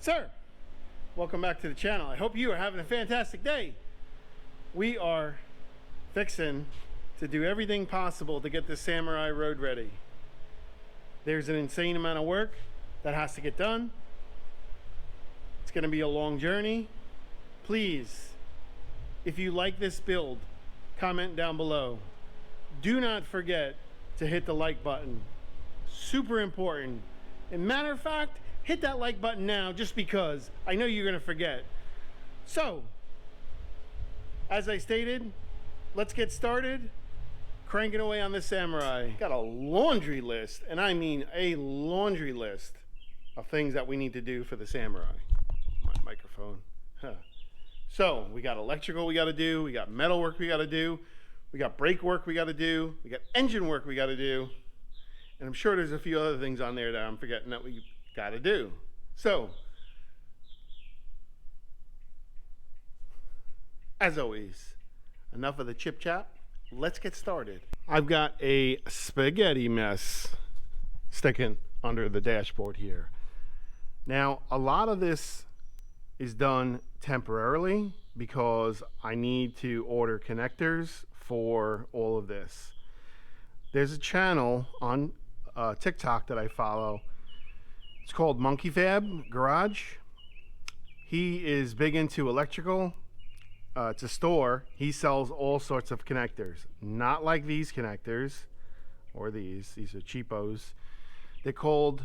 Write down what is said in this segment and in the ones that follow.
Sir, welcome back to the channel. I hope you are having a fantastic day. We are fixing to do everything possible to get this Samurai road ready. There's an insane amount of work that has to get done. It's going to be a long journey. Please, if you like this build, comment down below. Do not forget to hit the like button. Super important. And matter of fact, hit that like button now just because I know you're going to forget. So, as I stated, let's get started cranking away on this Samurai. Got a laundry list, and I mean a laundry list of things that we need to do for the Samurai. My microphone. Huh. So, we got electrical we got to do, we got metal work we got to do, we got brake work we got to do, we got engine work we got to do, and I'm sure there's a few other things on there that I'm forgetting that we got to do. So, as always, enough of the chip chat. Let's get started. I've got a spaghetti mess sticking under the dashboard here. Now, a lot of this is done temporarily because I need to order connectors for all of this. There's a channel on TikTok that I follow. It's called MAGICMANMETALFAB Garage. He is big into electrical. It's a store. He sells all sorts of connectors. Not like these connectors or these. These are cheapos. They're called,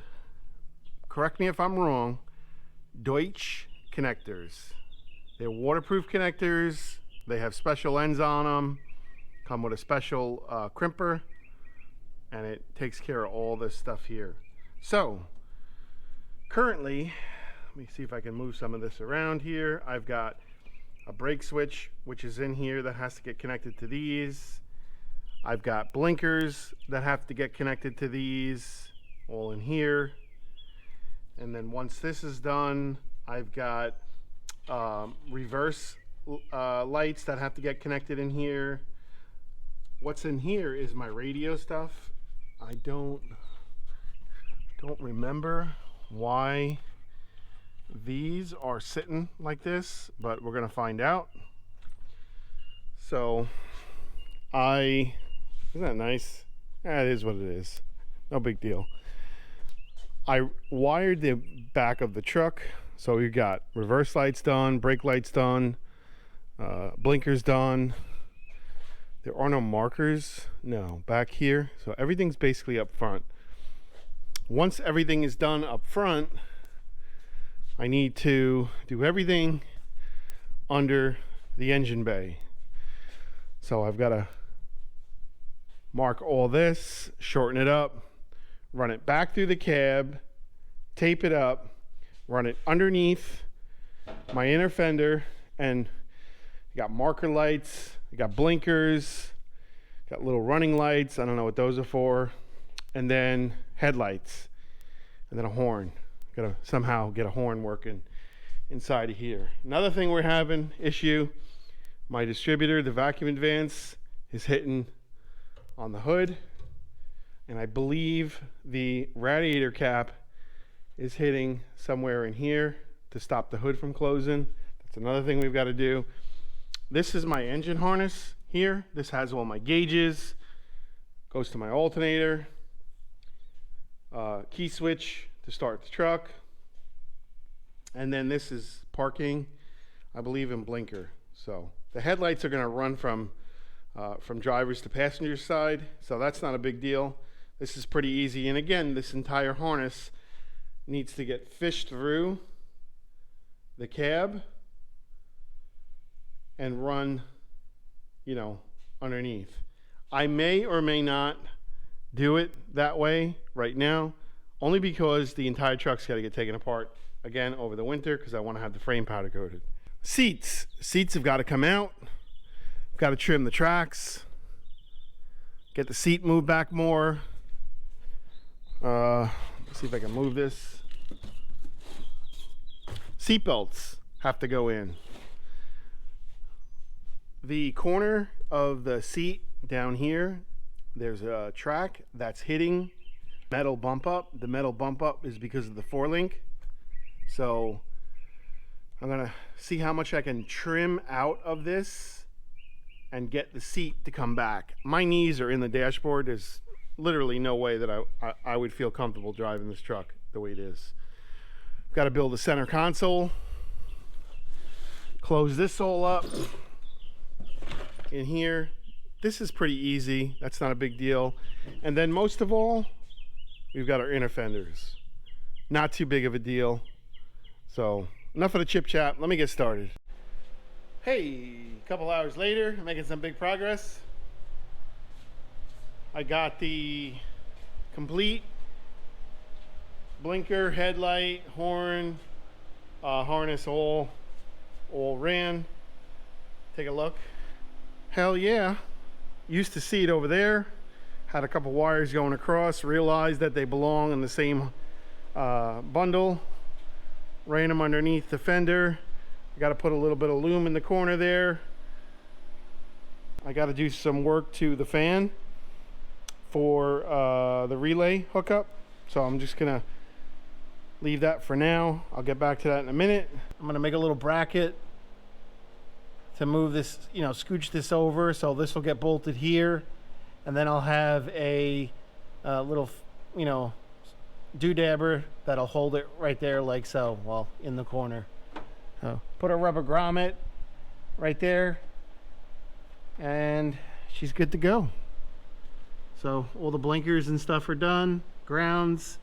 correct me if I'm wrong, Deutsch connectors. They're waterproof connectors. They have special ends on them. Come with a special crimper. And it takes care of all this stuff here. So, currently, let me see if I can move some of this around here. I've got a brake switch, which is in here that has to get connected to these. I've got blinkers that have to get connected to these, all in here. And then once this is done, I've got reverse lights that have to get connected in here. What's in here is my radio stuff. I don't remember why these are sitting like this, but we're gonna find out. So isn't that nice? Yeah, it is what it is. No big deal. I wired the back of the truck, so we've got reverse lights done, brake lights done, blinkers done. There are no markers, no, back here. So everything's basically up front. Once everything is done up front, I need to do everything under the engine bay. So I've got to mark all this, shorten it up, run it back through the cab, tape it up, run it underneath my inner fender, and you got marker lights, you got blinkers, got little running lights, I don't know what those are for, and then headlights, and then a horn. Gotta somehow get a horn working inside of here. Another thing we're having issue, my distributor, the vacuum advance, is hitting on the hood, and I believe the radiator cap is hitting somewhere in here to stop the hood from closing. That's another thing we've got to do. This is my engine harness here. This has all my gauges, goes to my alternator, key switch to start the truck, and then this is parking, I believe, in blinker. So the headlights are going to run from driver's to passenger side, so that's not a big deal. This is pretty easy, and again, this entire harness needs to get fished through the cab and run, you know, underneath. I may or may not do it that way right now, only because the entire truck's got to get taken apart again over the winter because I want to have the frame powder coated. Seats have got to come out. Got to trim the tracks, get the seat moved back more. Let's see if I can move this. Seat belts have to go in. The corner of the seat down here, there's a track that's hitting metal bump up. The metal bump up is because of the 4-link. So I'm gonna see how much I can trim out of this and get the seat to come back. My knees are in the dashboard. There's literally no way that I would feel comfortable driving this truck the way it is. Got to build the center console, close this all up in here. This is pretty easy. That's not a big deal. And then most of all, we've got our inner fenders. Not too big of a deal. So enough of the chip chat. Let me get started. Hey, a couple hours later, making some big progress. I got the complete blinker, headlight, horn, harness all ran. Take a look. Hell yeah. Used to see it over there. Had a couple wires going across, realized that they belong in the same bundle. Ran them underneath the fender. I got to put a little bit of loom in the corner there. I got to do some work to the fan for the relay hookup. So I'm just gonna leave that for now. I'll get back to that in a minute. I'm gonna make a little bracket to move this, you know, scooch this over so this will get bolted here, and then I'll have a little, you know, doodabber that'll hold it right there like so, well, in the corner. So put a rubber grommet right there and she's good to go. So all the blinkers and stuff are done. Grounds,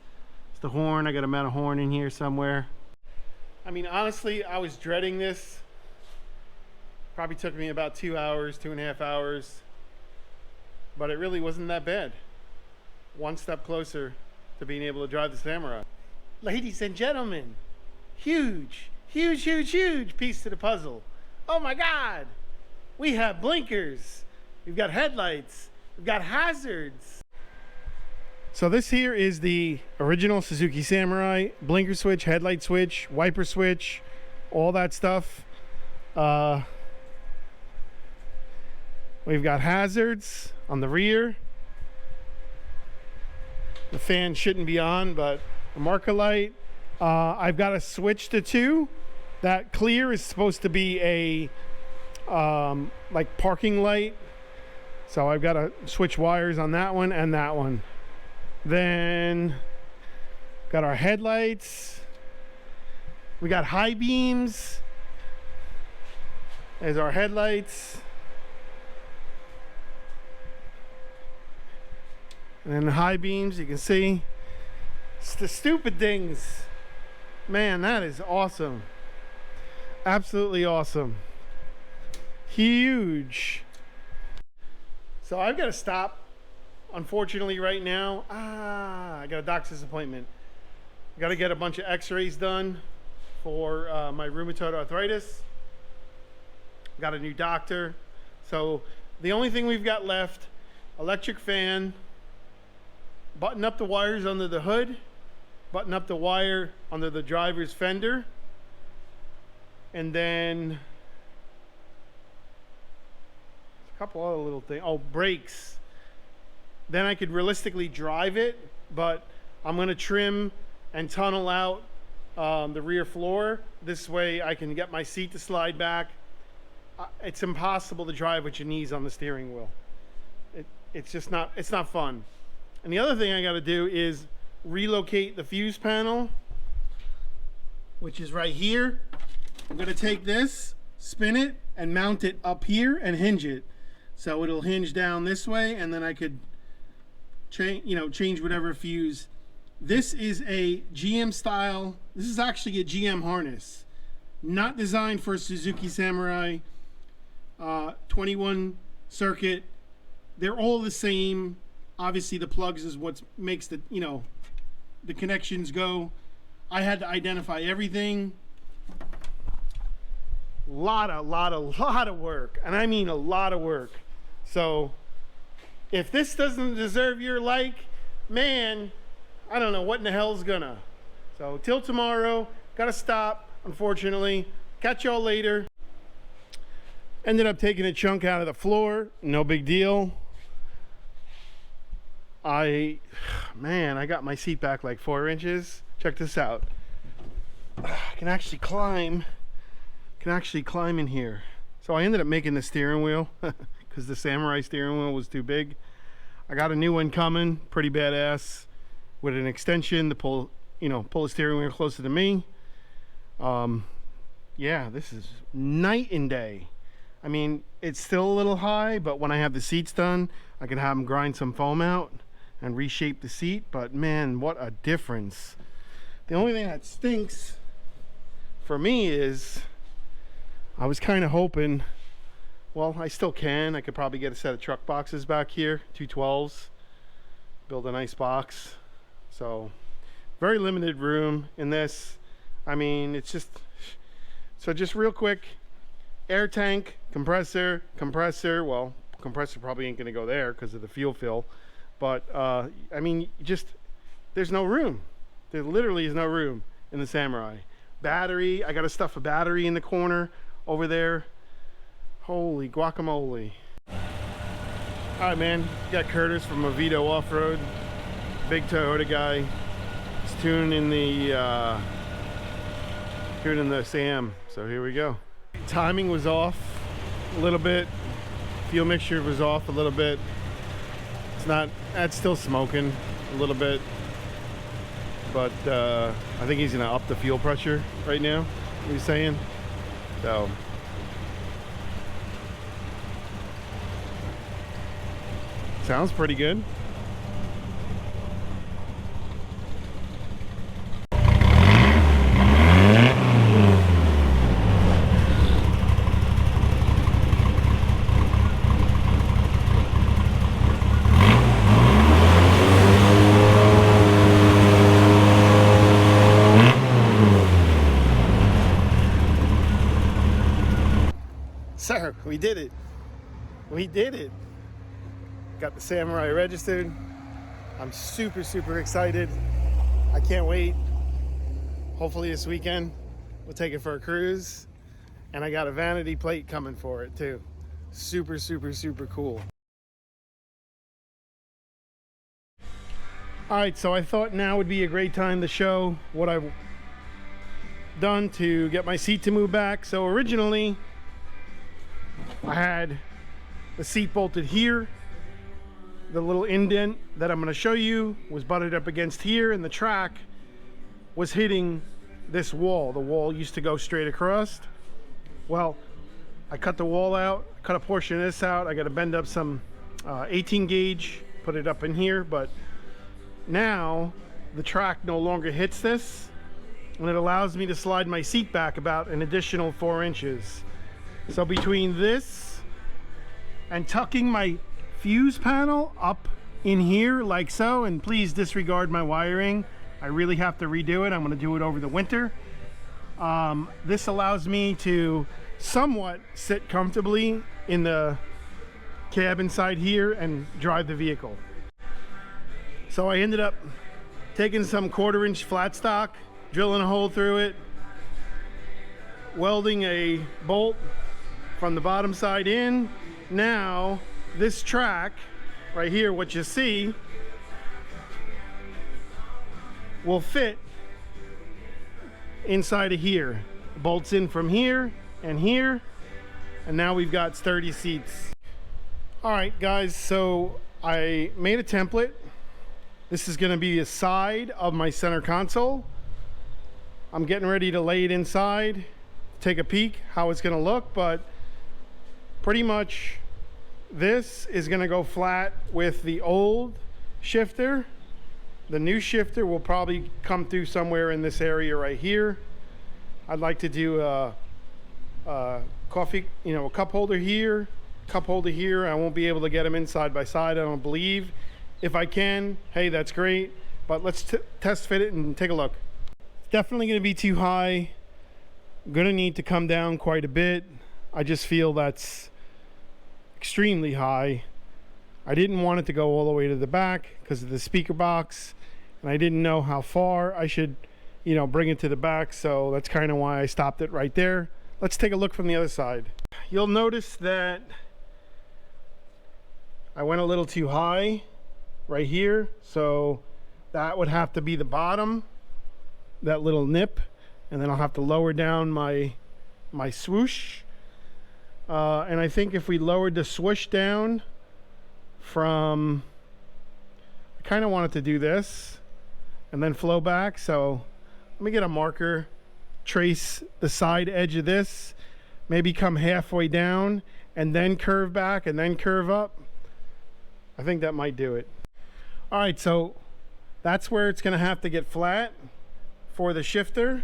it's the horn. I got a metal horn in here somewhere. I mean, honestly, I was dreading this. Probably took me about 2 hours, 2.5 hours, but it really wasn't that bad. One step closer to being able to drive the Samurai. Ladies and gentlemen, huge piece to the puzzle. Oh my God, we have blinkers, we've got headlights, we've got hazards. So this here is the original Suzuki Samurai. Blinker switch, headlight switch, wiper switch, all that stuff. We've got hazards on the rear. The fan shouldn't be on, but a marker light. I've got a switch to 2. That clear is supposed to be a like parking light. So I've got to switch wires on that one and that one. Then got our headlights. We got high beams. There's our headlights. And then the high beams, you can see. It's the stupid things. Man, that is awesome. Absolutely awesome. Huge. So I've got to stop, unfortunately, right now. I got a doctor's appointment. I got to get a bunch of x-rays done for my rheumatoid arthritis. Got a new doctor. So the only thing we've got left, electric fan, button up the wires under the hood, button up the wire under the driver's fender, and then a couple other little things. Oh, brakes. Then I could realistically drive it, but I'm going to trim and tunnel out the rear floor. This way I can get my seat to slide back. It's impossible to drive with your knees on the steering wheel. It's just not, it's not fun. And the other thing I got to do is relocate the fuse panel, which is right here. I'm going to take this, spin it, and mount it up here and hinge it. So it'll hinge down this way, and then I could change whatever fuse. This is a GM style. This is actually a GM harness, not designed for a Suzuki Samurai 21 circuit. They're all the same. Obviously the plugs is what makes the, the connections go. I had to identify everything. Lot of work, and I mean a lot of work. So if this doesn't deserve your like, man, I don't know what in the hell's gonna. So till tomorrow, gotta stop, unfortunately. Catch y'all later. Ended up taking a chunk out of the floor, no big deal. I got my seat back like 4 inches. Check this out. I can actually climb can actually climb in here. So I ended up making the steering wheel because the Samurai steering wheel was too big. I got a new one coming, pretty badass, with an extension to pull, pull the steering wheel closer to me. Yeah, this is night and day. I mean, it's still a little high, but when I have the seats done, I can have them grind some foam out and reshape the seat. But man, what a difference. The only thing that stinks for me is I was kind of hoping, well, I still can. I could probably get a set of truck boxes back here, 212s, build a nice box. So very limited room in this. I mean, it's just, so just real quick, air tank, compressor. Well, compressor probably ain't gonna go there because of the fuel fill, but I mean, just, there's no room. There literally is no room in the Samurai. Battery, I gotta stuff a battery in the corner over there. Holy guacamole. All right, man, got Curtis from Oviedo Off-Road, big Toyota guy. He's tuning the Sam, so here we go. Timing was off a little bit, fuel mixture was off a little bit. It's not, that's still smoking a little bit, but I think he's gonna up the fuel pressure right now, he's saying. So sounds pretty good. Sir, we did it. We did it. Got the Samurai registered. I'm super excited. I can't wait. Hopefully this weekend we'll take it for a cruise. And I got a vanity plate coming for it too. Super cool. All right, so I thought now would be a great time to show what I've done to get my seat to move back. So originally I had the seat bolted here. The little indent that I'm going to show you was butted up against here, and the track was hitting this wall. The wall used to go straight across. Well, I cut the wall out, cut a portion of this out. I got to bend up some 18 gauge, put it up in here, but now the track no longer hits this, and it allows me to slide my seat back about an additional 4 inches. So between this and tucking my fuse panel up in here like so, and please disregard my wiring, I really have to redo it. I'm going to do it over the winter. This allows me to somewhat sit comfortably in the cab inside here and drive the vehicle. So I ended up taking some 1/4 inch flat stock, drilling a hole through it, welding a bolt from the bottom side in. Now this track right here, what you see, will fit inside of here. Bolts in from here and here, and now we've got sturdy seats. All right guys, so I made a template. This is going to be the side of my center console. I'm getting ready to lay it inside, take a peek how it's going to look, but pretty much this is going to go flat with the old shifter. The new shifter will probably come through somewhere in this area right here. I'd like to do a coffee, a cup holder here, cup holder here. I won't be able to get them in side by side, I don't believe. If I can, hey, that's great, but let's test fit it and take a look. It's definitely going to be too high. I'm going to need to come down quite a bit. I just feel that's extremely high. I didn't want it to go all the way to the back because of the speaker box, and I didn't know how far I should bring it to the back, so that's kind of why I stopped it right there. Let's take a look from the other side. You'll notice that I went a little too high right here, so that would have to be the bottom, that little nip, and then I'll have to lower down my my swoosh. And I think if we lowered the swoosh down from, I kind of wanted to do this and then flow back. So let me get a marker, trace the side edge of this, maybe come halfway down and then curve back and then curve up. I think that might do it. All right, so that's where it's gonna have to get flat for the shifter.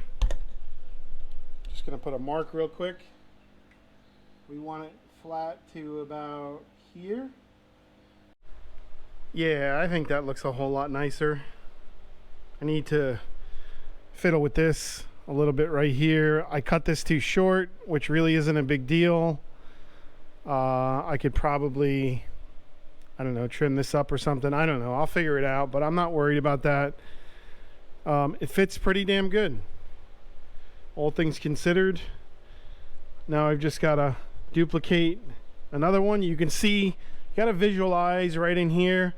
Just gonna put a mark real quick. We want it flat to about here. Yeah, I think that looks a whole lot nicer. I need to fiddle with this a little bit right here. I cut this too short, which really isn't a big deal. I could probably, I don't know, trim this up or something. I don't know. I'll figure it out, but I'm not worried about that. It fits pretty damn good, all things considered. Now I've just got to duplicate another one. You can see, you got to visualize right in here.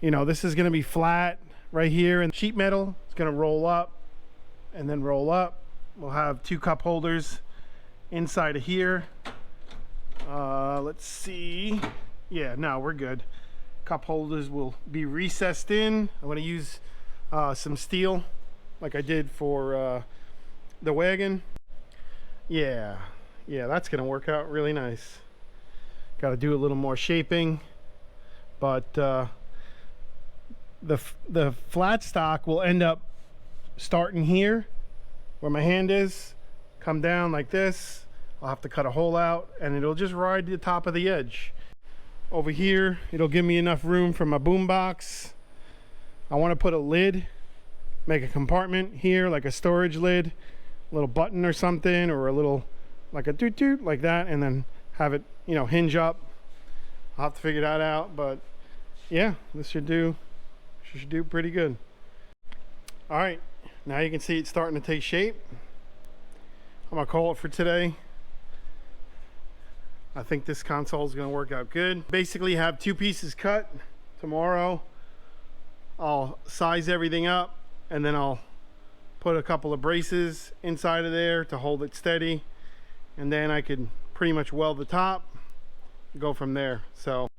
You know, this is going to be flat right here, and sheet metal is going to roll up and then roll up. We'll have 2 cup holders inside of here. Let's see. Yeah, no, we're good. Cup holders will be recessed in. I'm going to use some steel like I did for the wagon. Yeah, that's going to work out really nice. Got to do a little more shaping, but the flat stock will end up starting here where my hand is, come down like this. I'll have to cut a hole out and it'll just ride the top of the edge. Over here, it'll give me enough room for my boom box. I want to put a lid, make a compartment here, like a storage lid, a little button or something, or a little, like a doot doot, like that, and then have it, you know, hinge up. I'll have to figure that out, but yeah, this should do pretty good. All right, now you can see it's starting to take shape. I'm gonna call it for today. I think this console is going to work out good. Basically have 2 pieces cut. Tomorrow I'll size everything up and then I'll put a couple of braces inside of there to hold it steady, and then I could pretty much weld the top, go from there. So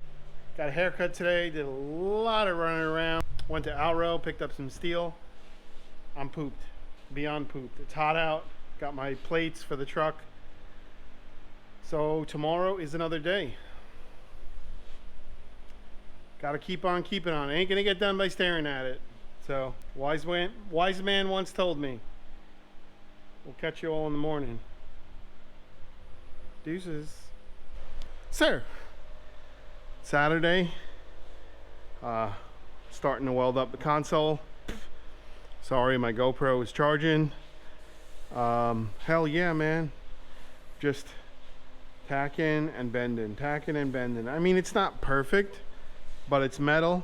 got a haircut today, did a lot of running around, went to Alro, picked up some steel. I'm pooped, beyond pooped. It's hot out, got my plates for the truck. So tomorrow is another day. Gotta keep on keeping on. Ain't gonna get done by staring at it. So wise man once told me. We'll catch you all in the morning. Deuces. Sir. Saturday. Starting to weld up the console. Sorry, my GoPro is charging. Hell yeah, man. Just tacking and bending, tacking and bending. I mean, it's not perfect, but it's metal.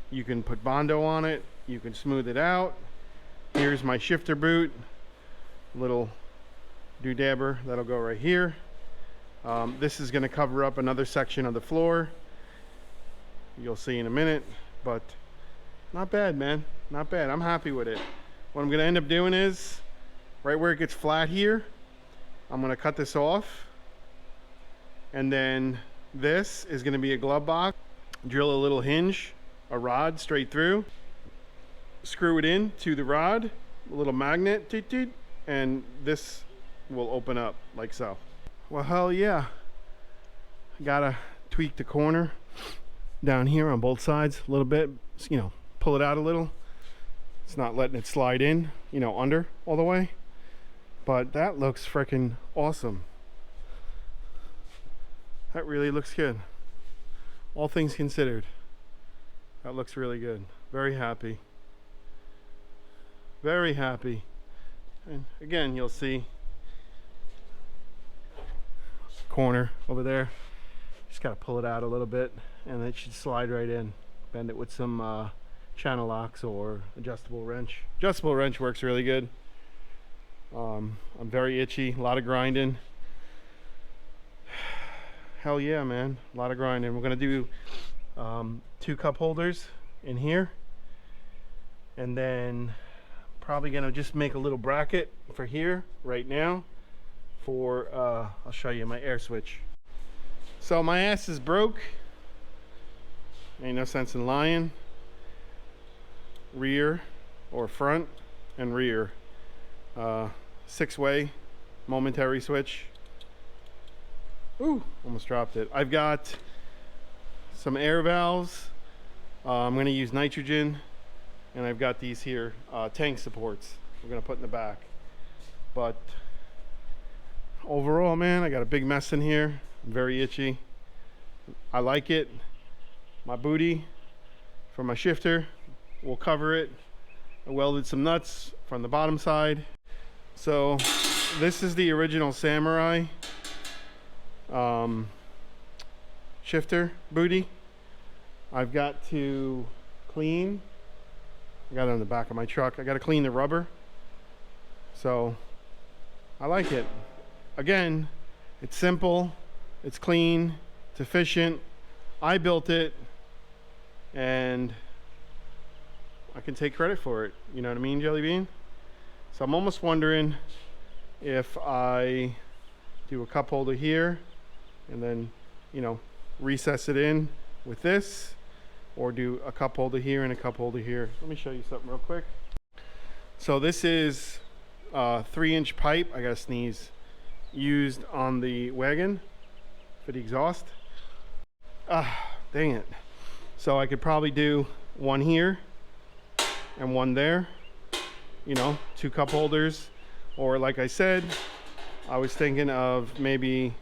You can put Bondo on it, you can smooth it out. Here's my shifter boot, little doodabber that'll go right here. This is going to cover up another section of the floor, you'll see in a minute, but not bad, man, not bad. I'm happy with it. What I'm going to end up doing is, right where it gets flat here, I'm going to cut this off. And then this is going to be a glove box. Drill a little hinge, a rod straight through. Screw it in to the rod, a little magnet, toot toot, and this will open up like so. Well, hell yeah. Gotta tweak the corner down here on both sides a little bit. You know, pull it out a little. It's not letting it slide in, you know, under all the way. But that looks freaking awesome. That really looks good. All things considered, that looks really good. Very happy. Very happy. And again, you'll see corner over there. Just gotta pull it out a little bit and it should slide right in. Bend it with some channel locks or adjustable wrench. Adjustable wrench works really good. I'm very itchy, a lot of grinding. Hell yeah, man, a lot of grinding. We're gonna do 2 cup holders in here, and then probably gonna just make a little bracket for here right now for, I'll show you my air switch. So my ass is broke. Ain't no sense in lying. Rear or front and rear. 6-way momentary switch. Ooh, almost dropped it. I've got some air valves. I'm going to use nitrogen, and I've got these here tank supports we're going to put in the back. But overall, man, I got a big mess in here. I'm very itchy. I like it. My booty for my shifter will cover it. I welded some nuts from the bottom side. So this is the original Samurai shifter booty. I've got to clean. I got it on the back of my truck. I got to clean the rubber. So I like it. Again, it's simple, it's clean, it's efficient. I built it, and I can take credit for it. You know what I mean, Jelly Bean? So I'm almost wondering if I do a cup holder here and then, you know, recess it in with this, or do a cup holder here and a cup holder here. Let me show you something real quick. So this is 3-inch pipe. I gotta sneeze. Used on the wagon for the exhaust. Dang it. So I could probably do one here and one there, you know, 2 cup holders. Or like I said, I was thinking of maybe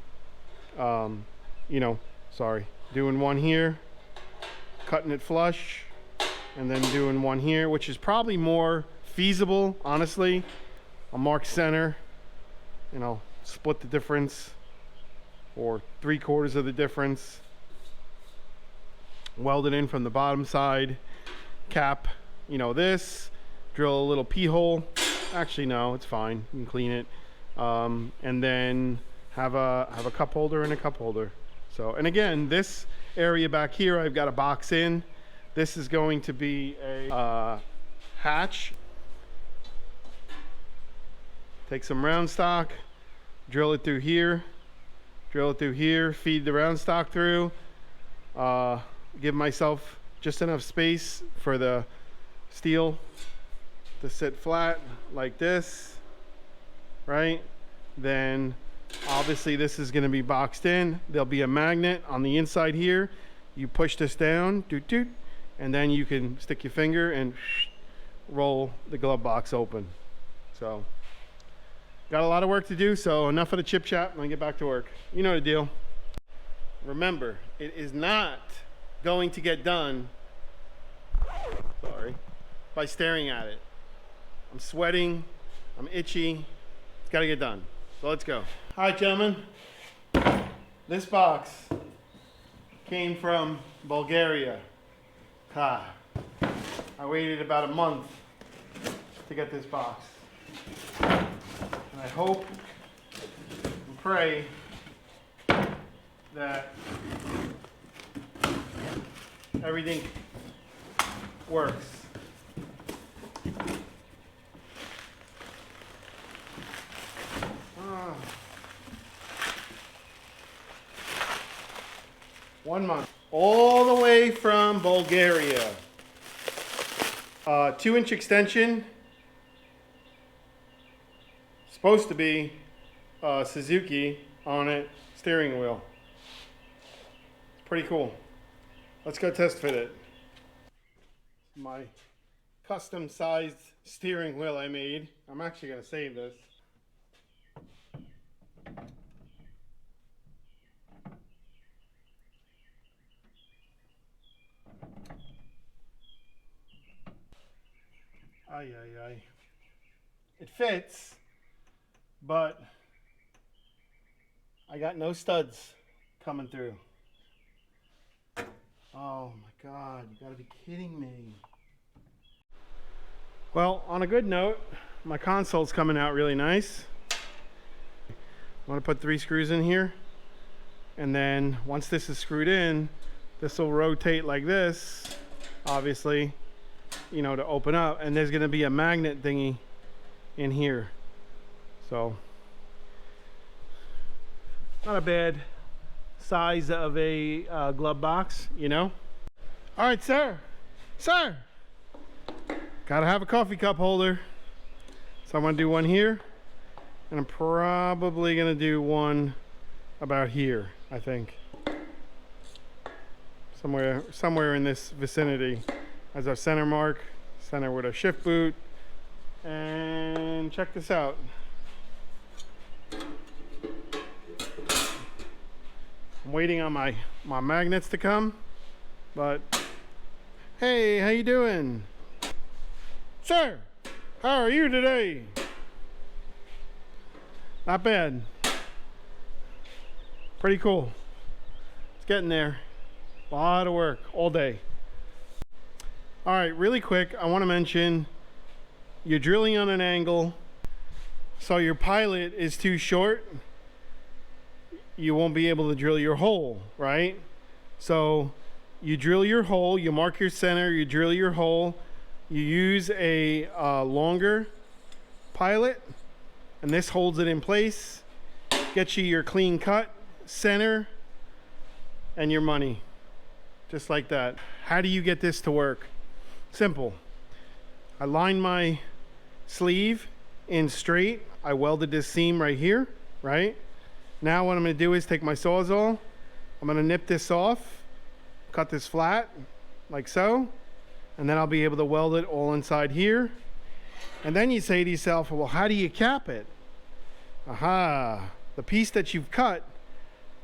you know, doing one here, cutting it flush, and then doing one here, which is probably more feasible, honestly. I'll mark center, you know, split the difference, or 3/4 of the difference, weld it in from the bottom side, cap, you know, this, drill a little pee hole. Actually, no, it's fine, you can clean it, and then have a cup holder and a cup holder. So, and again, this area back here, I've got a box in. This is going to be a hatch. Take some round stock, drill it through here, feed the round stock through, give myself just enough space for the steel to sit flat like this, right? Then obviously this is going to be boxed in. There'll be a magnet on the inside here. You push this down, doot doot, and then you can stick your finger and roll the glove box open. So got a lot of work to do, so enough of the chip chat. I'm gonna get back to work. You know the deal. Remember, it is not going to get done, by staring at it. I'm sweating, I'm itchy, it's gotta get done. So let's go. All right, gentlemen, this box came from Bulgaria. I waited about a month to get this box. And I hope and pray that everything works. Ah. 1 month. All the way from Bulgaria. 2-inch extension. Supposed to be Suzuki on it, steering wheel. It's pretty cool. Let's go test fit it. My custom sized steering wheel I made. I'm actually going to save this. Ay, ay, ay. It fits, but I got no studs coming through. Oh my God, you gotta be kidding me. Well, on a good note, my console's coming out really nice. I want to put 3 screws in here, and then once this is screwed in, this will rotate like this, obviously, you know, to open up, and there's gonna be a magnet thingy in here. So Not a bad size of a glove box, you know. All right, sir. Sir, gotta have a coffee cup holder. So I'm gonna do one here, and I'm probably gonna do one about here, I think. Somewhere in this vicinity as our center mark, center with a shift boot. And check this out. I'm waiting on my magnets to come, but hey, how you doing? Sir, how are you today? Not bad. Pretty cool. It's getting there. A lot of work all day. All right, really quick, I want to mention you're drilling on an angle, so your pilot is too short. You won't be able to drill your hole, right? So you drill your hole, you mark your center, you drill your hole, you use a longer pilot, and this holds it in place, gets you your clean cut, center, and your money. Just like that. How do you get this to work? Simple. I line my sleeve in straight. I welded this seam right here, right? Now what I'm going to do is take my Sawzall. I'm going to nip this off, cut this flat like so, and then I'll be able to weld it all inside here. And then you say to yourself, well, how do you cap it? Aha, the piece that you've cut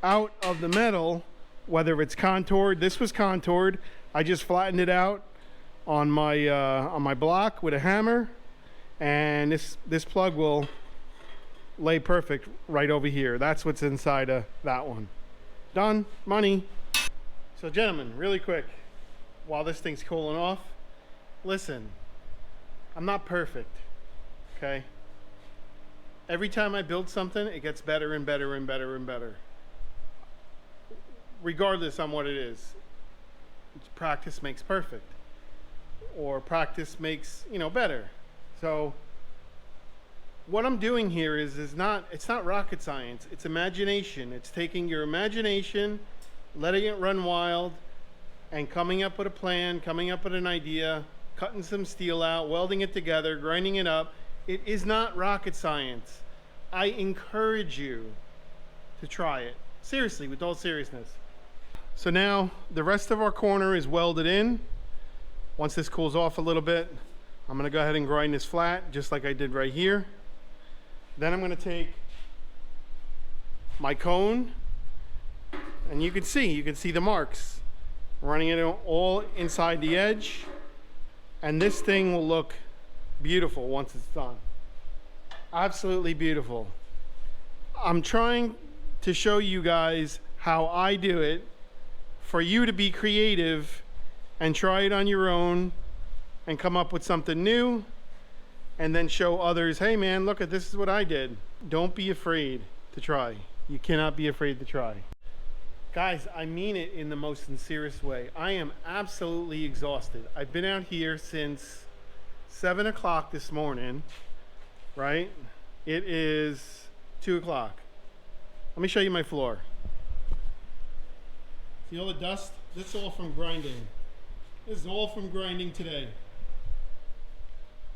out of the metal, whether it's contoured, this was contoured, I just flattened it out on my block with a hammer, and this plug will lay perfect right over here. That's what's inside of that one. Done. Money. So gentlemen, really quick, while this thing's cooling off, listen, I'm not perfect, okay? Every time I build something, it gets better and better and better and better. Regardless on what it is. Practice makes perfect. Or practice makes, you know, better. So what I'm doing here it's not rocket science. It's imagination. It's taking your imagination, letting it run wild, and coming up with a plan, coming up with an idea, cutting some steel out, welding it together, grinding it up. It is not rocket science. I encourage you to try it. Seriously, with all seriousness. So now the rest of our corner is welded in. Once this cools off a little bit, I'm going to go ahead and grind this flat just like I did right here. Then I'm going to take my cone, and you can see the marks, running it all inside the edge, and this thing will look beautiful once it's done. Absolutely beautiful. I'm trying to show you guys how I do it, for you to be creative and try it on your own and come up with something new, and then show others, hey man, look at this is what I did. Don't be afraid to try. You cannot be afraid to try. Guys, I mean it in the most sincerest way. I am absolutely exhausted. I've been out here since 7 o'clock this morning, right? It is 2 o'clock. Let me show you my floor. See all the dust? This is all from grinding. This is all from grinding today.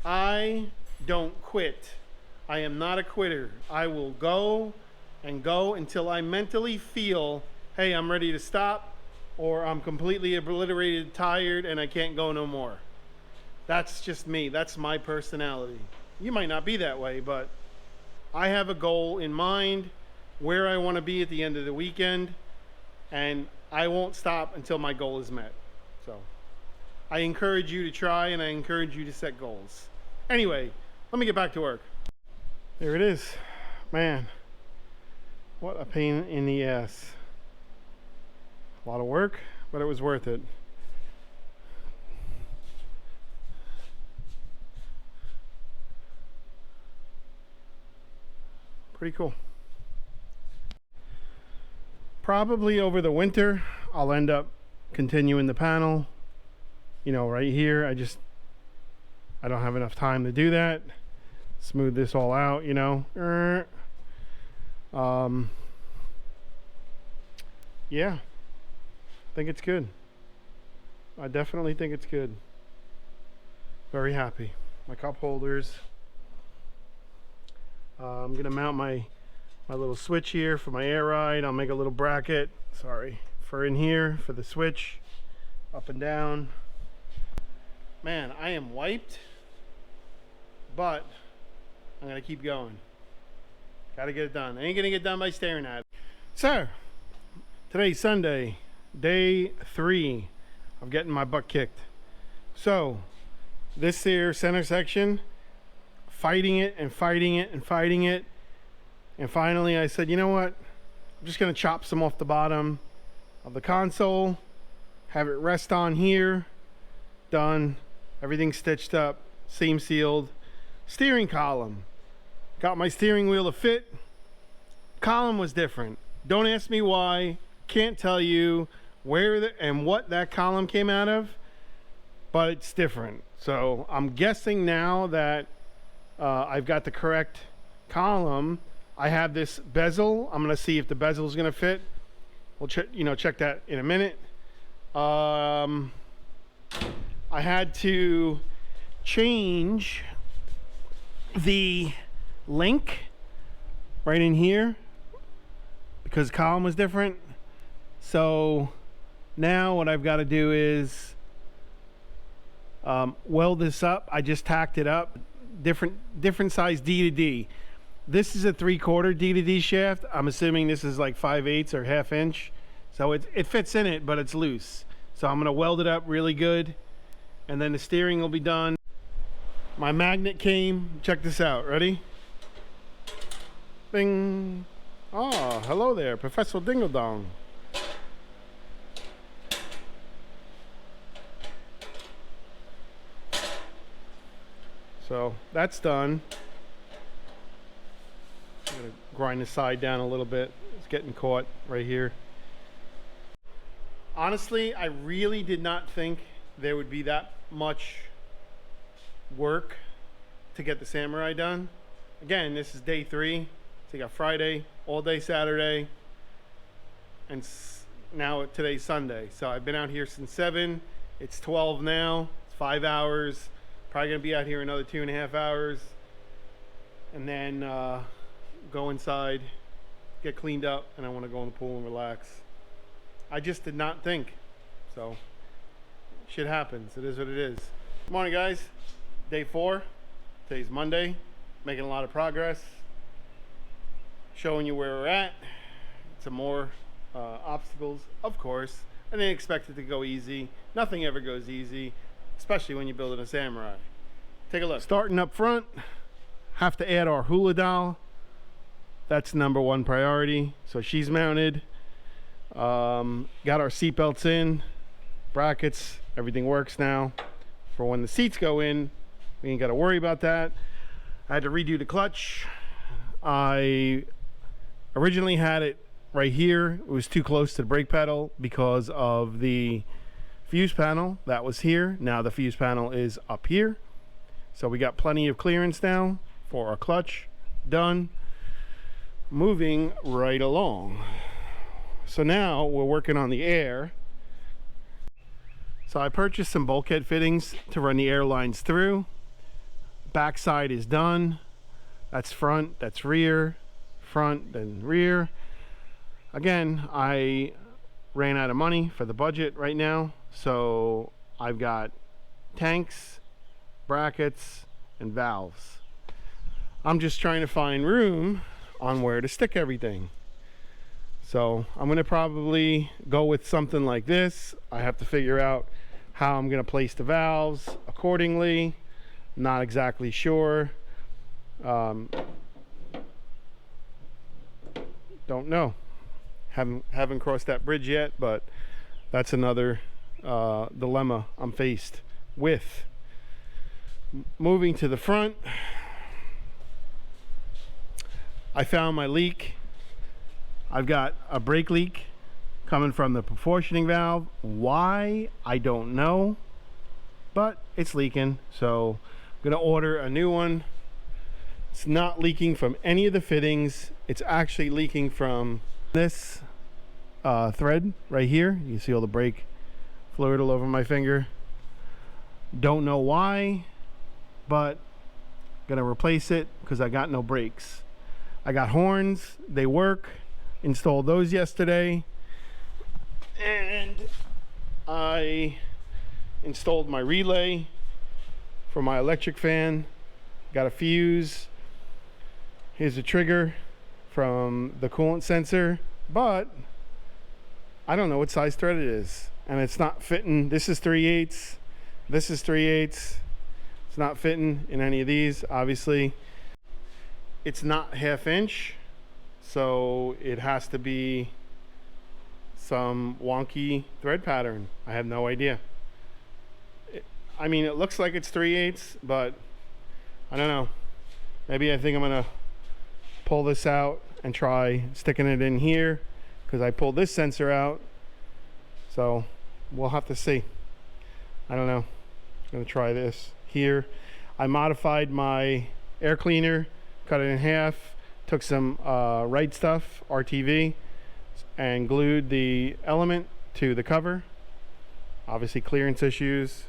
I don't quit. I am not a quitter. I will go and go until I mentally feel, hey, I'm ready to stop, or I'm completely obliterated, tired, and I can't go no more. That's just me. That's my personality. You might not be that way, but I have a goal in mind, where I want to be at the end of the weekend, and I won't stop until my goal is met. So I encourage you to try, and I encourage you to set goals. Anyway, let me get back to work. There it is. Man, what a pain in the ass. A lot of work, but it was worth it. Pretty cool. Probably over the winter, I'll end up continuing the panel, you know, right here. I don't have enough time to do that. Smooth this all out, you know. yeah, I think it's good. I definitely think it's good. Very happy. My cup holders. I'm gonna mount my little switch here for my air ride. I'll make a little bracket, sorry, for in here for the switch, up and down. Man, I am wiped, but I'm gonna keep going. Gotta get it done. I ain't gonna get done by staring at it. So, today's Sunday, day 3 of getting my butt kicked. So, this here center section, fighting it and fighting it and fighting it. And finally I said, you know what? I'm just gonna chop some off the bottom of the console, have it rest on here, done, everything stitched up, seam sealed. Steering column, got my steering wheel to fit. Column was different. Don't ask me why, can't tell you where and what that column came out of, but it's different. So I'm guessing now that I've got the correct column. I have this bezel. I'm gonna see if the bezel is gonna fit. We'll check that in a minute. I had to change the link right in here because column was different. So now what I've got to do is weld this up. I just tacked it up, different size D to D. This is a 3/4 D to D shaft. I'm assuming this is like 5/8 or 1/2 inch, so it fits in it, but it's loose. So I'm gonna weld it up really good, and then the steering will be done. My magnet came. Check this out. Ready? Bing. Oh, hello there, Professor Dingle Dong. So that's done. I'm gonna grind the side down a little bit. It's getting caught right here. Honestly, I really did not think there would be that much work to get the Samurai done. Again, this is day 3. So you got Friday, all day Saturday, and now today's Sunday. So I've been out here since 7. It's 12 now. It's 5 hours. Probably gonna be out here another 2.5 hours, and then go inside, get cleaned up, and I want to go in the pool and relax. I just did not think. So shit happens. It is what it is. Good morning, guys. Day 4. Today's Monday. Making a lot of progress. Showing you where we're at. Some more obstacles, of course. I didn't expect it to go easy. Nothing ever goes easy, especially when you're building a Samurai. Take a look. Starting up front, have to add our hula doll. That's #1 priority. So she's mounted. Got our seat belts in, brackets, everything works now. For when the seats go in, we ain't got to worry about that. I had to redo the clutch. I originally had it right here. It was too close to the brake pedal because of the fuse panel that was here. Now the fuse panel is up here. So we got plenty of clearance now for our clutch. Done. Moving right along. So now we're working on the air. So I purchased some bulkhead fittings to run the air lines through. Backside is done. That's front, that's rear, front, then rear. Again, I ran out of money for the budget right now, so I've got tanks, brackets, and valves. I'm just trying to find room on where to stick everything. So I'm going to probably go with something like this. I have to figure out how I'm going to place the valves accordingly. Not exactly sure. Don't know. Haven't crossed that bridge yet, but that's another dilemma I'm faced with. Moving to the front, I found my leak. I've got a brake leak coming from the proportioning valve. Why? I don't know, but it's leaking, so I'm gonna order a new one. It's not leaking from any of the fittings. It's actually leaking from this thread right here. You see all the brake fluid all over my finger. Don't know why, but gonna replace it because I got no brakes. I got horns, they work. Installed those yesterday, and I installed my relay for my electric fan. Got a fuse. Here's a trigger from the coolant sensor, but I don't know what size thread it is, and it's not fitting. This is 3/8. This is 3/8. It's not fitting in any of these. Obviously, it's not 1/2 inch, so it has to be some wonky thread pattern. I have no idea. I mean, it looks like it's 3/8, but I don't know. Maybe I think I'm gonna pull this out and try sticking it in here, because I pulled this sensor out. So we'll have to see. I don't know. I'm gonna try this here. I modified my air cleaner, cut it in half, took some Right Stuff RTV and glued the element to the cover. Obviously clearance issues.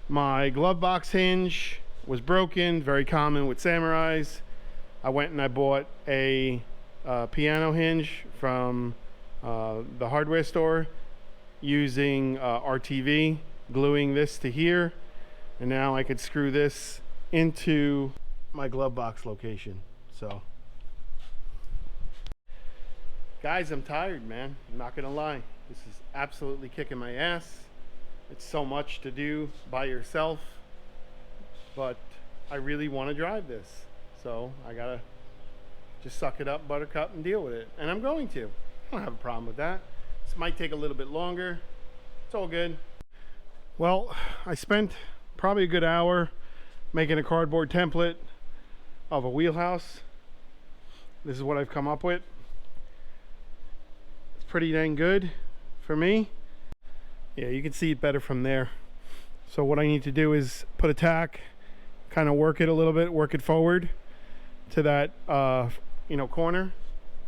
My glove box hinge was broken, very common with Samurais. I went and I bought a piano hinge from the hardware store using RTV, gluing this to here, and now I could screw this into my glove box location. So guys, I'm tired, man. I'm not gonna lie. This is absolutely kicking my ass. It's so much to do by yourself, but I really want to drive this, so I gotta just suck it up, buttercup, and deal with it. And I'm going to. I don't have a problem with that. This might take a little bit longer. It's all good. Well, I spent probably a good hour making a cardboard template of a wheelhouse. This is what I've come up with. It's pretty dang good for me. Yeah, you can see it better from there. So what I need to do is put a tack, kind of work it a little bit, work it forward to that corner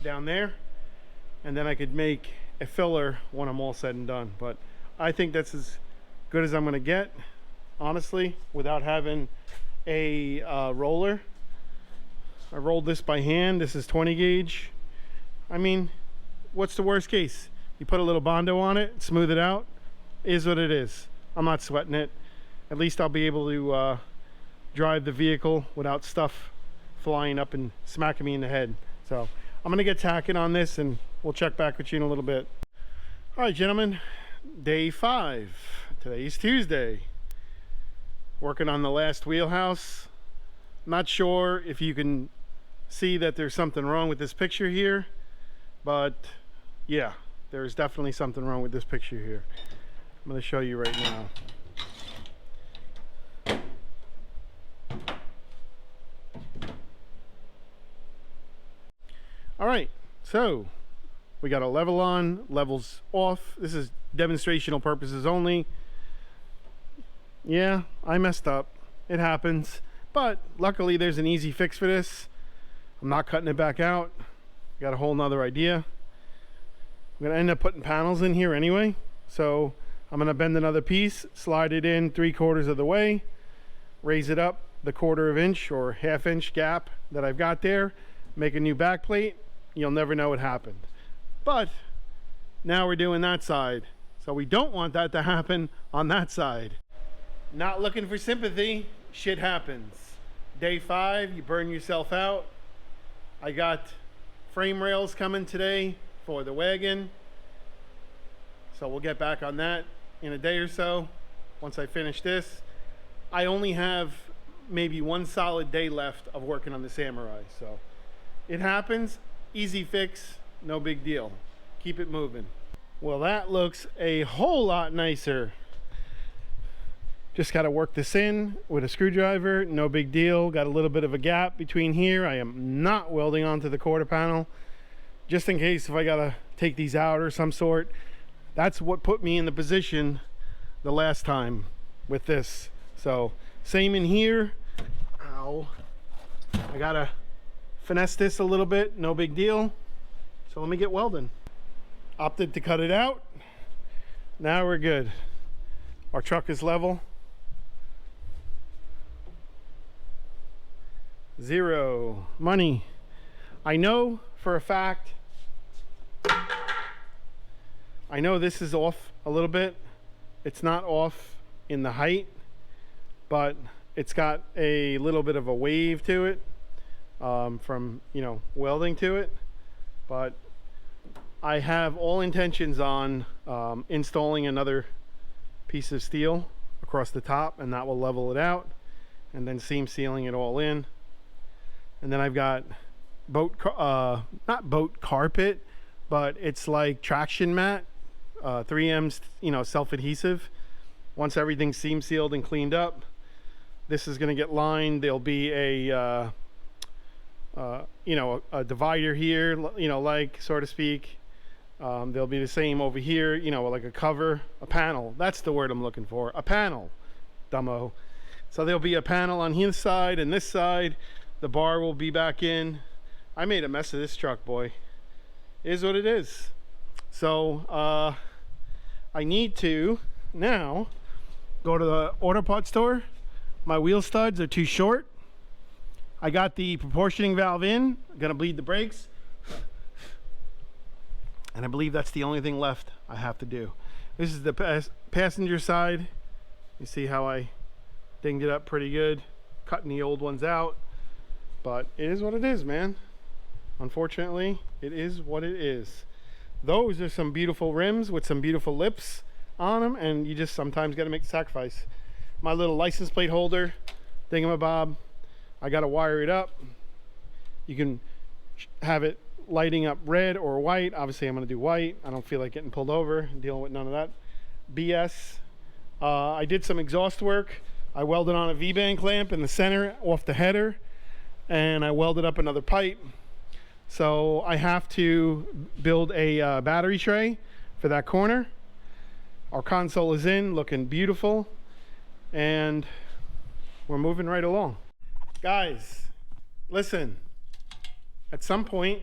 down there, and then I could make a filler when I'm all said and done. But I think that's as good as I'm gonna get, honestly, without having a roller. I rolled this by hand. This is 20 gauge. I mean, what's the worst case? You put a little Bondo on it, smooth it out, is what it is. I'm not sweating it. At least I'll be able to drive the vehicle without stuff flying up and smacking me in the head. So I'm gonna get tacking on this, and we'll check back with you in a little bit. All right, gentlemen, day 5. Today is Tuesday. Working on the last wheelhouse. Not sure if you can see that there's something wrong with this picture here, but yeah, there's definitely something wrong with this picture here. I'm going to show you right now. All right, so we got a level on, levels off. This is demonstrational purposes only. Yeah, I messed up. It happens. But luckily there's an easy fix for this. I'm not cutting it back out. Got a whole nother idea. I'm going to end up putting panels in here anyway. So I'm going to bend another piece, slide it in 3/4 of the way, raise it up the 1/4 inch or 1/2 inch gap that I've got there, make a new back plate. You'll never know what happened. But now we're doing that side. So we don't want that to happen on that side. Not looking for sympathy. Shit happens. Day 5, you burn yourself out. I got frame rails coming today for the wagon. So we'll get back on that in a day or so once I finish this. I only have maybe one solid day left of working on the Samurai. So it happens. Easy fix. No big deal. Keep it moving. Well, that looks a whole lot nicer. Just got to work this in with a screwdriver. No big deal. Got a little bit of a gap between here. I am not welding onto the quarter panel, just in case if I got to take these out or some sort. That's what put me in the position the last time with this. So same in here. Ow. I got to finesse this a little bit. No big deal. So let me get welding. Opted to cut it out. Now we're good. Our truck is level. 0 money. I know for a fact, I know this is off a little bit. It's not off in the height, but it's got a little bit of a wave to it from, you know, welding to it. But I have all intentions on installing another piece of steel across the top, and that will level it out, and then seam sealing it all in. And then I've got not boat carpet, but it's like traction mat, 3M's, you know, self-adhesive. Once everything's seam sealed and cleaned up, this is going to get lined. There'll be a you know, a divider here, you know, like, so to speak. There'll be the same over here, you know, like a cover, a panel. That's the word I'm looking for, a panel, dumbo. So there'll be a panel on his side and this side. The bar will be back in. I made a mess of this truck, boy. It is what it is. So I need to now go to the auto parts store. My wheel studs are too short. I got the proportioning valve in. I'm gonna bleed the brakes. And I believe that's the only thing left I have to do. This is the passenger side. You see how I dinged it up pretty good, cutting the old ones out. But it is what it is, man. Unfortunately, it is what it is. Those are some beautiful rims with some beautiful lips on them, and you just sometimes got to make the sacrifice. My little license plate holder, thingamabob, I got to wire it up. You can have it lighting up red or white. Obviously, I'm going to do white. I don't feel like getting pulled over and dealing with none of that BS. I did some exhaust work. I welded on a V-band clamp in the center off the header, and I welded up another pipe. So I have to build a battery tray for that corner. Our console is in, looking beautiful, and we're moving right along. Guys, listen, at some point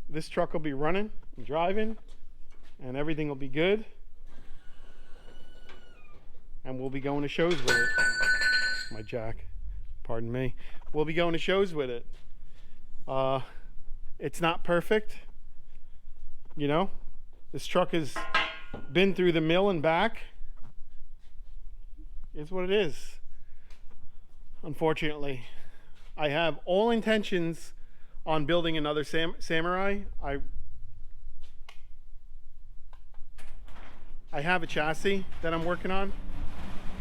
this truck will be running and driving, and everything will be good, and we'll be going to shows with it. My jack, pardon me. We'll be going to shows with it. It's not perfect, you know. This truck has been through the mill and back. It's what it is. Unfortunately, I have all intentions on building another Samurai. I have a chassis that I'm working on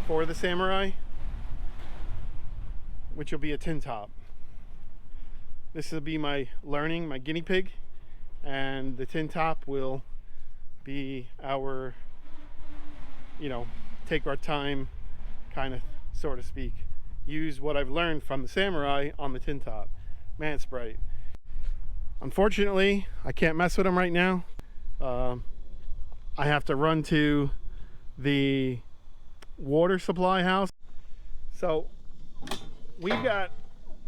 for the Samurai, which will be a tin top. This will be my guinea pig, and the tin top will be our, you know, take our time, kind of, so to speak. Use what I've learned from the Samurai on the tin top. Man, it's bright. Unfortunately, I can't mess with them right now. I have to run to the water supply house. So we've got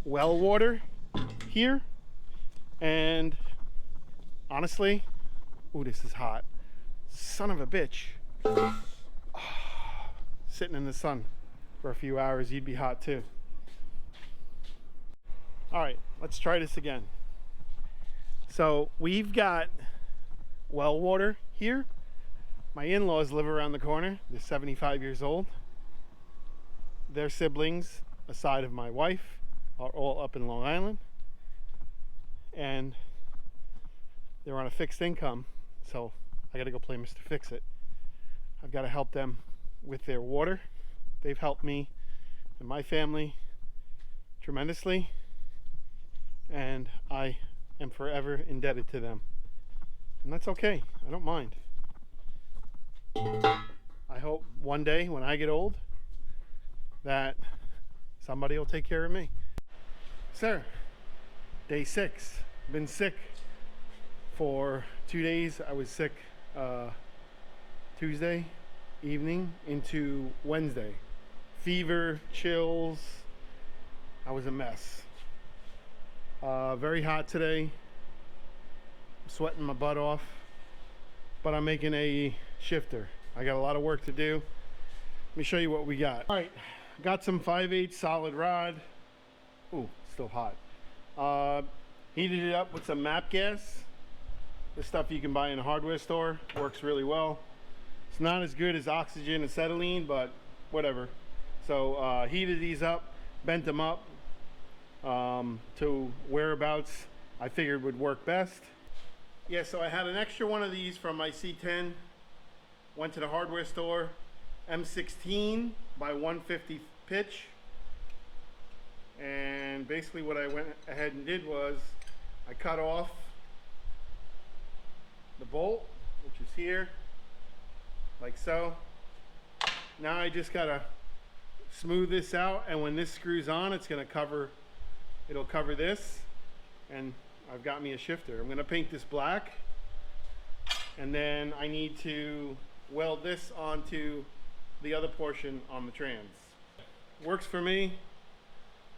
well water here, and honestly, ooh, this is hot. Son of a bitch. Oh, sitting in the sun for a few hours, you'd be hot too. All right, let's try this again. So we've got well water here. My in-laws live around the corner. They're 75 years old. Their siblings, aside of my wife, are all up in Long Island, and they're on a fixed income, so I got to go play Mr. Fix-It. I've got to help them with their water. They've helped me and my family tremendously, and I am forever indebted to them, and that's okay. I don't mind. I hope one day when I get old that somebody will take care of me. Sir, day 6. Been sick for 2 days. I was sick Tuesday evening into Wednesday. Fever, chills. I was a mess. Very hot today. I'm sweating my butt off, but I'm making a shifter. I got a lot of work to do. Let me show you what we got. All right, got some 5/8 solid rod. Ooh, still hot. Heated it up with some MAP gas. This stuff you can buy in a hardware store. Works really well. It's not as good as oxygen and acetylene, but whatever. So heated these up, bent them up to whereabouts I figured would work best. Yeah, so I had an extra one of these from my C10. Went to the hardware store. M16 by 150 pitch. And basically what I went ahead and did was I cut off the bolt, which is here, like so. Now I just gotta smooth this out, and when this screws on, it's gonna cover, it'll cover this, and I've got me a shifter. I'm gonna paint this black, and then I need to weld this onto the other portion on the trans. Works for me.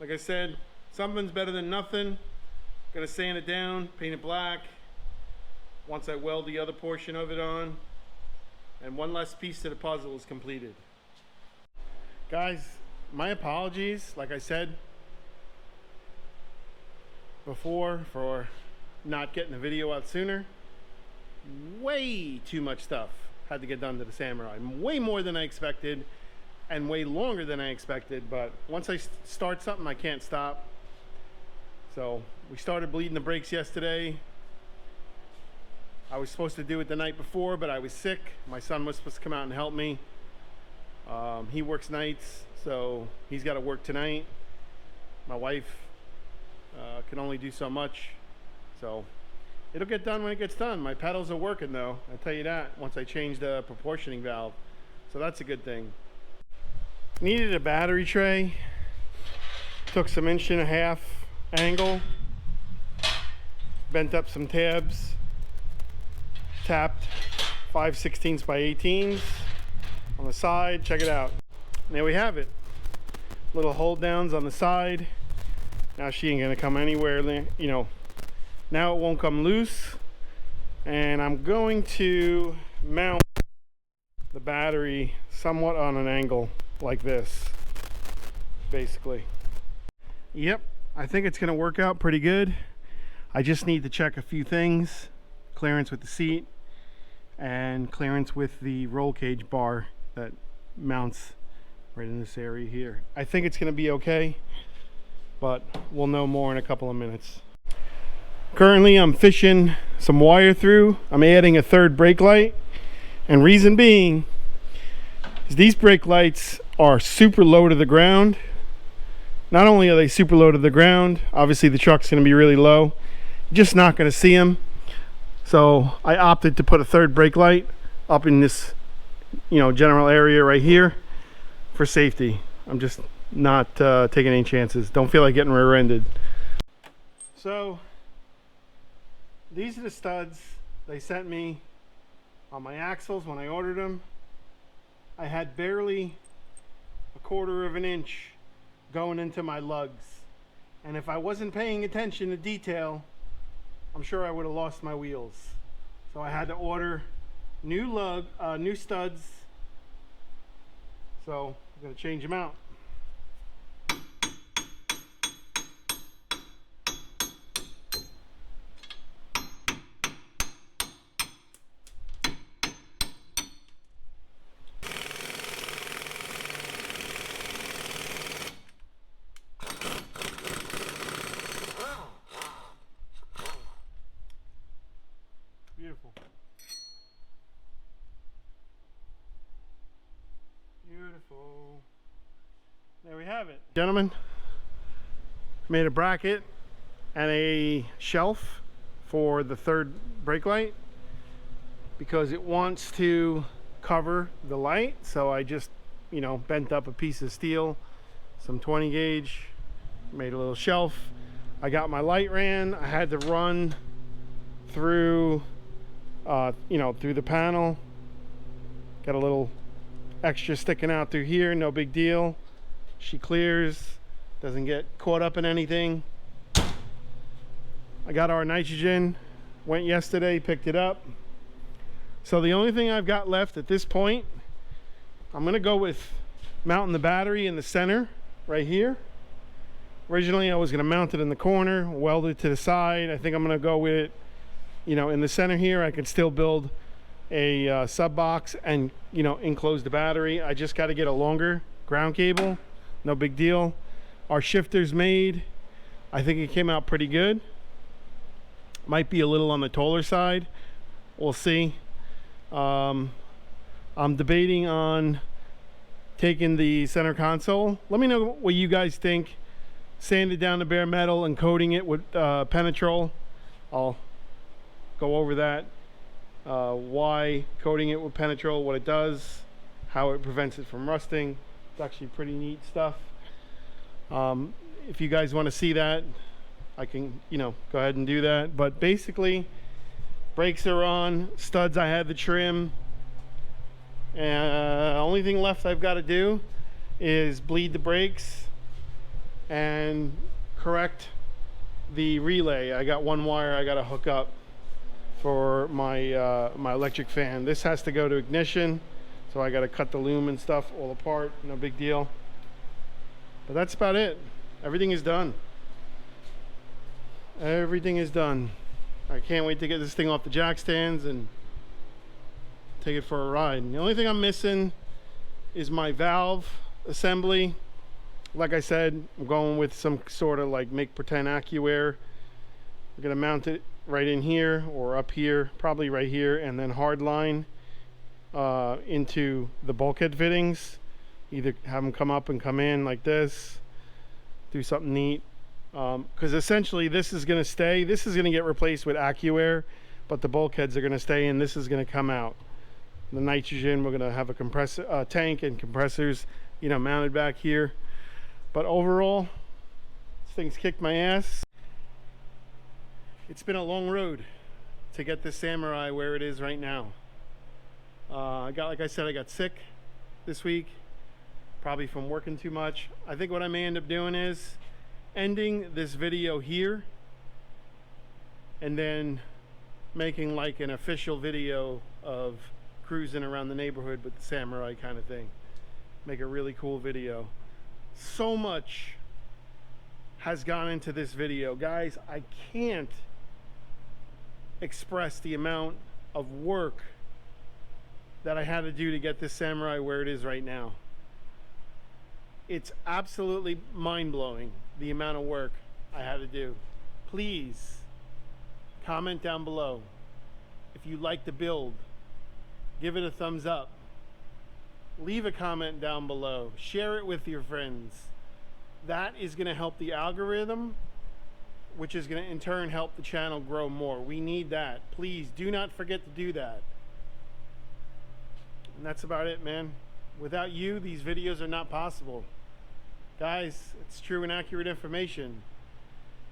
Like I said, something's better than nothing. Gonna sand it down, paint it black once I weld the other portion of it on, and one less piece to the puzzle is completed. Guys, my apologies, like I said before, for not getting the video out sooner. Way too much stuff had to get done to the Samurai. Way more than I expected and way longer than I expected, but once I start something, I can't stop. So we started bleeding the brakes yesterday. I was supposed to do it the night before, but I was sick. My son was supposed to come out and help me. He works nights, so he's got to work tonight. My wife can only do so much, so it'll get done when it gets done. My pedals are working though, I'll tell you that, once I change the proportioning valve, so that's a good thing. Needed a battery tray. Took some 1.5" angle, bent up some tabs, tapped 5/16 by 18s on the side. Check it out. There we have it. Little hold downs on the side. Now she ain't gonna come anywhere, you know. Now it won't come loose. And I'm going to mount the battery somewhat on an angle like this, basically. Yep, I think it's gonna work out pretty good. I just need to check a few things. Clearance with the seat and clearance with the roll cage bar that mounts right in this area here. I think it's gonna be okay, but we'll know more in a couple of minutes. Currently I'm fishing some wire through. I'm adding a third brake light, and reason being is these brake lights are super low to the ground. Not only are they super low to the ground, obviously the truck's gonna be really low, you're just not gonna see them. So I opted to put a third brake light up in this, you know, general area right here for safety. I'm just not taking any chances. Don't feel like getting rear-ended. So these are the studs they sent me on my axles when I ordered them. I had barely 1/4 inch going into my lugs, and if I wasn't paying attention to detail, I'm sure I would have lost my wheels. So I had to order new studs. So I'm gonna change them out. Beautiful. Beautiful. There we have it. Gentlemen, made a bracket and a shelf for the third brake light because it wants to cover the light. So I just, you know, bent up a piece of steel, some 20 gauge, made a little shelf. I got my light ran. I had to run through you know, through the panel. Got a little extra sticking out through here, no big deal. She clears, doesn't get caught up in anything. I got our nitrogen, went yesterday, picked it up. So the only thing I've got left at this point, I'm gonna go with mounting the battery in the center right here. Originally I was gonna mount it in the corner, weld it to the side. I think I'm gonna go with it, you know, in the center here. I could still build a sub box and, you know, enclose the battery. I just got to get a longer ground cable, no big deal. Our shifter's made. I think it came out pretty good. Might be a little on the taller side, we'll see. I'm debating on taking the center console. Let me know what you guys think. Sanded down the bare metal and coating it with Penetrol. I'll go over that. Why coating it with Penetrol, what it does, how it prevents it from rusting. It's actually pretty neat stuff. If you guys want to see that, I can, you know, go ahead and do that. But basically, brakes are on, studs I had to trim. Only thing left I've got to do is bleed the brakes and correct the relay. I got one wire I got to hook up for my my electric fan. This has to go to ignition, so I got to cut the loom and stuff all apart. No big deal. But that's about it. Everything is done. Everything is done. I can't wait to get this thing off the jack stands and take it for a ride. The only thing I'm missing is my valve assembly. Like I said, I'm going with some sort of like make pretend AccuAir. We're gonna mount it right in here or up here, probably right here, and then hard line into the bulkhead fittings. Either have them come up and come in like this, do something neat. Because essentially this is going to stay. This is going to get replaced with AccuAir, but the bulkheads are going to stay and this is going to come out. The nitrogen, we're going to have a compressor tank and compressors, you know, mounted back here. But overall, this thing's kicked my ass. It's been a long road to get this Samurai where it is right now. Like I said, I got sick this week, probably from working too much. I think what I may end up doing is ending this video here and then making like an official video of cruising around the neighborhood with the Samurai kind of thing. Make a really cool video. So much has gone into this video, guys. I can't express the amount of work that I had to do to get this Samurai where it is right now. It's absolutely mind-blowing, the amount of work I had to do. Please comment down below if you like the build. Give it a thumbs up. Leave a comment down below. Share it with your friends. That is going to help the algorithm, which is going to in turn help the channel grow more. We need that. Please do not forget to do that. And that's about it, man. Without you, these videos are not possible. Guys, it's true and accurate information.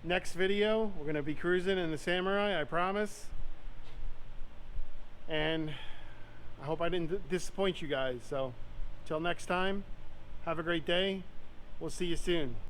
Next video, we're going to be cruising in the Samurai, I promise. And I hope I didn't disappoint you guys. So, until next time, have a great day. We'll see you soon.